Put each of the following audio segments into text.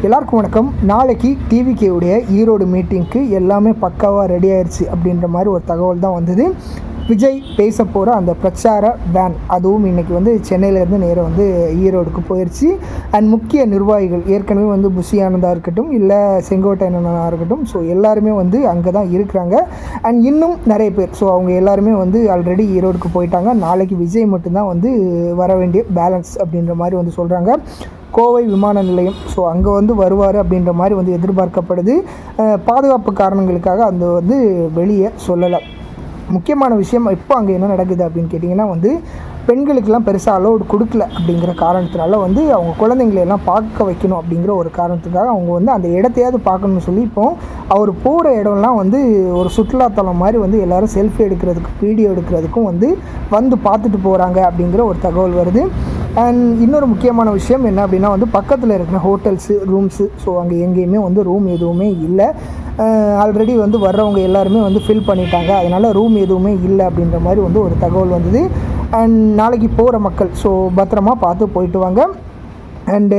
எல்லாருக்கும் வணக்கம். நாளைக்கு டிவிகேவுடைய ஈரோடு மீட்டிங்க்கு எல்லாமே பக்காவாக ரெடி ஆயிடுச்சு அப்படின்ற மாதிரி ஒரு தகவல் தான் வந்தது. விஜய் பேச போகிற அந்த பிரச்சார வேன் அதுவும் இன்றைக்கி சென்னையிலேருந்து நேராக ஈரோடுக்கு போயிடுச்சு. அண்ட் முக்கிய நிர்வாகிகள் ஏற்கனவே புஷி ஆனந்தாக இருக்கட்டும், இல்லை செங்கோட்டையனாக இருக்கட்டும், ஸோ எல்லாருமே அங்கே தான் இருக்கிறாங்க. அண்ட் இன்னும் நிறைய பேர், ஸோ அவங்க எல்லாருமே ஆல்ரெடி ஈரோடுக்கு போயிட்டாங்க. நாளைக்கு விஜய் மட்டும்தான் வர வேண்டிய பேலன்ஸ் அப்படின்ற மாதிரி சொல்கிறாங்க. கோவை விமான நிலையம், ஸோ அங்கே வருவார் அப்படின்ற மாதிரி எதிர்பார்க்கப்படுது. பாதுகாப்பு காரணங்களுக்காக அந்த வெளியே சொல்லலை. முக்கியமான விஷயம் இப்போ அங்கே என்ன நடக்குது அப்படின்னு கேட்டிங்கன்னா பெண்களுக்கெல்லாம் பெருசாக அலோடு கொடுக்கல அப்படிங்கிற காரணத்தினால அவங்க குழந்தைங்களையெல்லாம் பார்க்க வைக்கணும் அப்படிங்கிற ஒரு காரணத்துக்காக அவங்க அந்த இடத்தையாவது பார்க்கணும்னு சொல்லி இப்போ அவர் போகிற இடம்லாம் ஒரு சுற்றுலாத்தலம் மாதிரி எல்லோரும் செல்ஃபி எடுக்கிறதுக்கு வீடியோ எடுக்கிறதுக்கும் பார்த்துட்டு போகிறாங்க அப்படிங்கிற ஒரு தகவல் வருது. அண்ட் இன்னொரு முக்கியமான விஷயம் என்ன அப்படின்னா பக்கத்தில் இருக்கிற ஹோட்டல்ஸு, ரூம்ஸு, ஸோ அங்கே எங்கேயுமே ரூம் எதுவுமே இல்லை. ஆல்ரெடி வர்றவங்க எல்லாருமே ஃபில் பண்ணிட்டாங்க. அதனால் ரூம் எதுவுமே இல்லை அப்படின்ற மாதிரி ஒரு தகவல் வந்தது. அண்ட் நாளைக்கு போகிற மக்கள் ஸோ பத்திரமா பார்த்து போயிட்டு வாங்க. அண்டு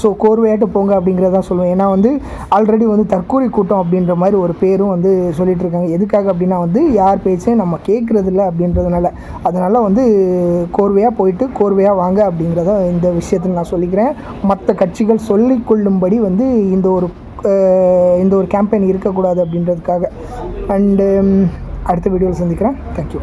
ஸோ கோர்வையாட்டு போங்க அப்படிங்கிறதான் சொல்லுவேன். ஏன்னா ஆல்ரெடி தற்கூரி கூட்டம் அப்படின்ற மாதிரி ஒரு பேரும் சொல்லிகிட்ருக்காங்க. எதுக்காக அப்படின்னா யார் பேச்சையும் நம்ம கேட்குறதில்ல அப்படின்றதுனால. அதனால் கோர்வையாக போயிட்டு கோர்வையாக வாங்க அப்படிங்கிறத இந்த விஷயத்தில் நான் சொல்லிக்கிறேன். மற்ற கட்சிகள் சொல்லிக்கொள்ளும்படி இந்த ஒரு கேம்பெயின் இருக்கக்கூடாது அப்படின்றதுக்காக. அண்டு அடுத்த வீடியோவில் சந்திக்கிறேன். தேங்க்யூ.